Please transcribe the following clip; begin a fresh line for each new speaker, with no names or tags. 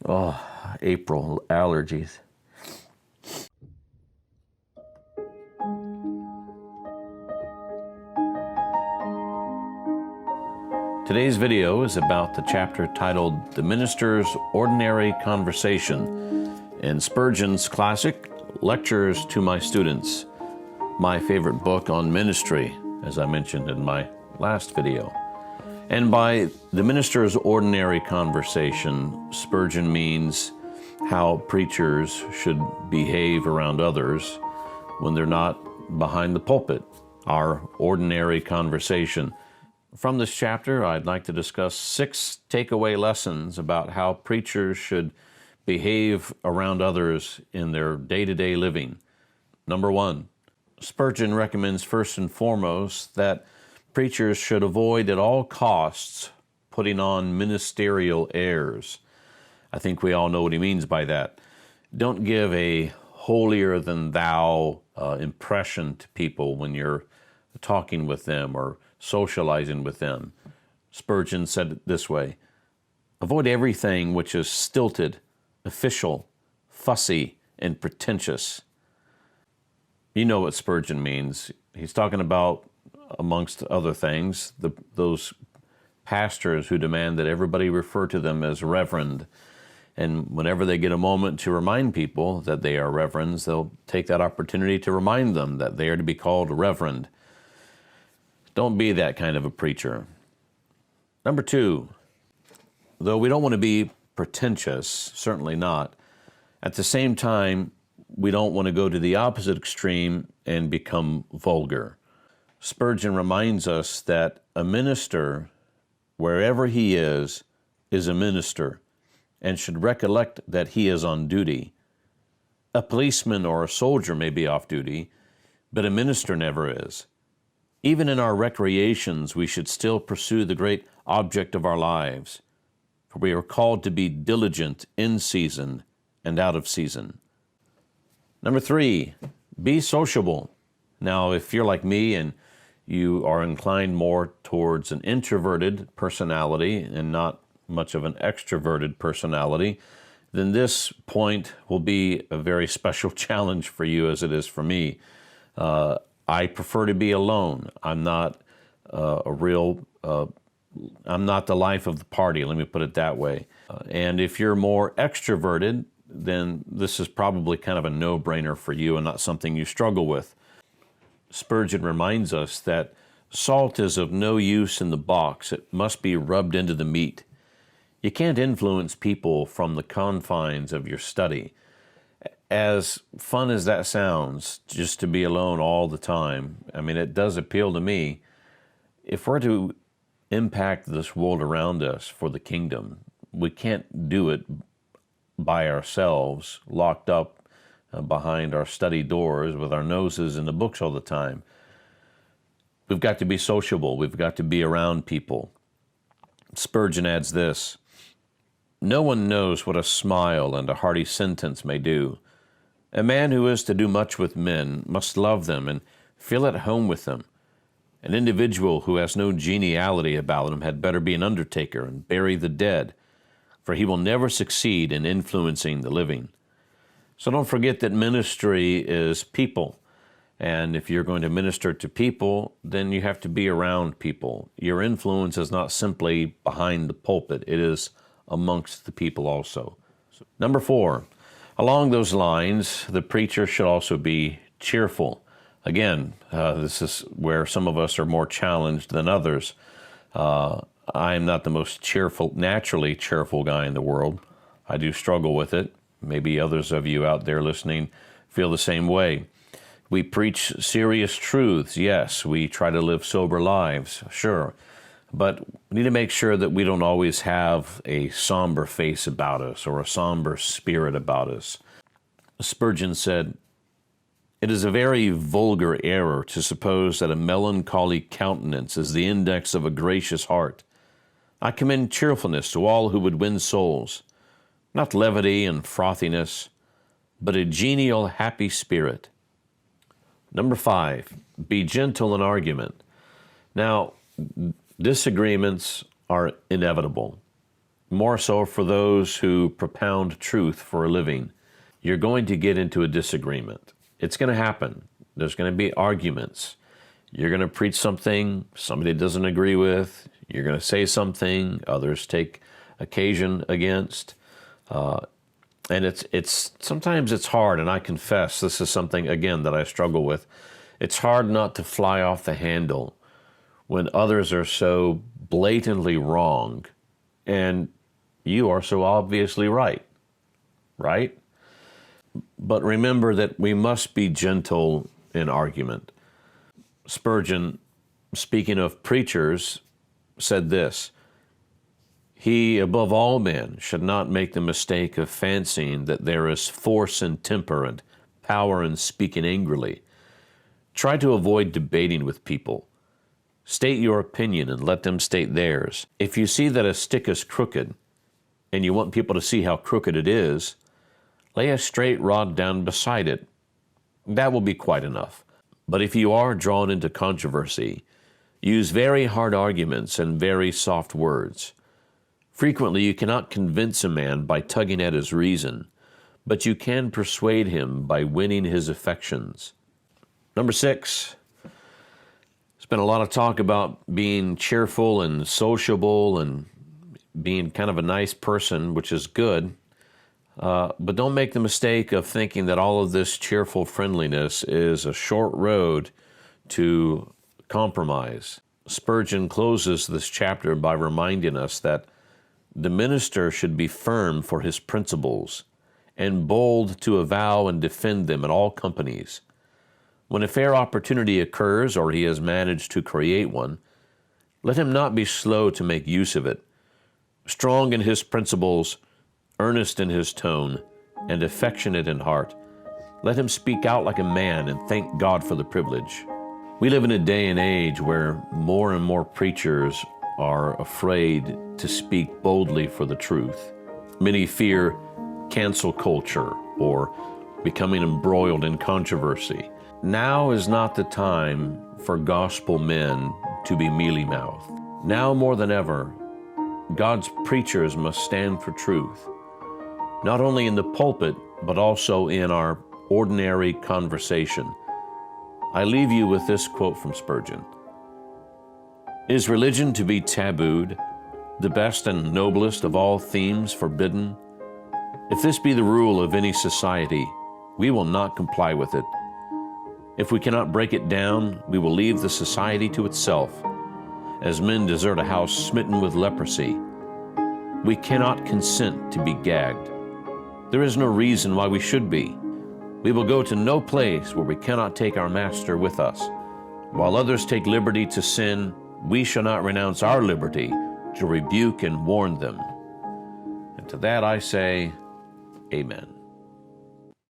Oh, April allergies. Today's video is about the chapter titled The Minister's Ordinary Conversation in Spurgeon's classic Lectures to My Students, my favorite book on ministry, as I mentioned in my last video. And by the minister's ordinary conversation, Spurgeon means how preachers should behave around others when they're not behind the pulpit, our ordinary conversation. From this chapter, I'd like to discuss 6 takeaway lessons about how preachers should behave around others in their day-to-day living. Number 1, Spurgeon recommends first and foremost that preachers should avoid at all costs putting on ministerial airs. I think we all know what he means by that. Don't give a holier-than-thou impression to people when you're talking with them or socializing with them. Spurgeon said it this way: avoid everything which is stilted, official, fussy, and pretentious. You know what Spurgeon means. He's talking about, amongst other things, those pastors who demand that everybody refer to them as reverend. And whenever they get a moment to remind people that they are reverends, they'll take that opportunity to remind them that they are to be called reverend. Don't be that kind of a preacher. Number 2, though we don't want to be pretentious, certainly not, at the same time, we don't want to go to the opposite extreme and become vulgar. Spurgeon reminds us that a minister, wherever he is a minister, and should recollect that he is on duty. A policeman or a soldier may be off duty, but a minister never is. Even in our recreations, we should still pursue the great object of our lives, for we are called to be diligent in season and out of season. Number 3, be sociable. Now, if you're like me and you are inclined more towards an introverted personality and not much of an extroverted personality, then this point will be a very special challenge for you as it is for me. I prefer to be alone. I'm not I'm not the life of the party, let me put it that way. And if you're more extroverted, then this is probably kind of a no-brainer for you and not something you struggle with. Spurgeon reminds us that salt is of no use in the box. It must be rubbed into the meat. You can't influence people from the confines of your study. As fun as that sounds, just to be alone all the time, I mean, it does appeal to me. If we're to impact this world around us for the kingdom, we can't do it by ourselves, locked up behind our study doors with our noses in the books all the time. We've got to be sociable. We've got to be around people. Spurgeon adds this: no one knows what a smile and a hearty sentence may do. A man who is to do much with men must love them and feel at home with them. An individual who has no geniality about him had better be an undertaker and bury the dead, for he will never succeed in influencing the living. So don't forget that ministry is people. And if you're going to minister to people, then you have to be around people. Your influence is not simply behind the pulpit, it is amongst the people also. Number 4, along those lines, the preacher should also be cheerful. Again, this is where some of us are more challenged than others. I'm not the most naturally cheerful guy in the world. I do struggle with it. Maybe others of you out there listening feel the same way. We preach serious truths, yes. We try to live sober lives, sure. But we need to make sure that we don't always have a somber face about us or a somber spirit about us. Spurgeon said, "It is a very vulgar error to suppose that a melancholy countenance is the index of a gracious heart. I commend cheerfulness to all who would win souls, not levity and frothiness, but a genial, happy spirit." Number 5, be gentle in argument. Now, disagreements are inevitable. more so for those who propound truth for a living. You're going to get into a disagreement. It's going to happen. There's going to be arguments. You're going to preach something somebody doesn't agree with. You're going to say something others take occasion against. And it's sometimes it's hard, and I confess this is something, again, that I struggle with. It's hard not to fly off the handle when others are so blatantly wrong and you are so obviously right? But remember that we must be gentle in argument. Spurgeon, speaking of preachers, said this: "He, above all men, should not make the mistake of fancying that there is force in temper and power in speaking angrily. Try to avoid debating with people. State your opinion and let them state theirs. If you see that a stick is crooked, and you want people to see how crooked it is, lay a straight rod down beside it. That will be quite enough. But if you are drawn into controversy, use very hard arguments and very soft words. Frequently you cannot convince a man by tugging at his reason, but you can persuade him by winning his affections." Number 6, there's been a lot of talk about being cheerful and sociable and being kind of a nice person, which is good. But don't make the mistake of thinking that all of this cheerful friendliness is a short road to compromise. Spurgeon closes this chapter by reminding us that the minister should be firm for his principles and bold to avow and defend them in all companies. When a fair opportunity occurs, or he has managed to create one, let him not be slow to make use of it. Strong in his principles, earnest in his tone, and affectionate in heart, let him speak out like a man and thank God for the privilege. We live in a day and age where more and more preachers are afraid to speak boldly for the truth. Many fear cancel culture or becoming embroiled in controversy. Now is not the time for gospel men to be mealy-mouthed. Now more than ever, God's preachers must stand for truth, not only in the pulpit, but also in our ordinary conversation. I leave you with this quote from Spurgeon: "Is religion to be tabooed, the best and noblest of all themes forbidden? If this be the rule of any society, we will not comply with it. If we cannot break it down, we will leave the society to itself, as men desert a house smitten with leprosy. We cannot consent to be gagged. There is no reason why we should be. We will go to no place where we cannot take our Master with us. While others take liberty to sin, we shall not renounce our liberty to rebuke and warn them." And to that I say, Amen.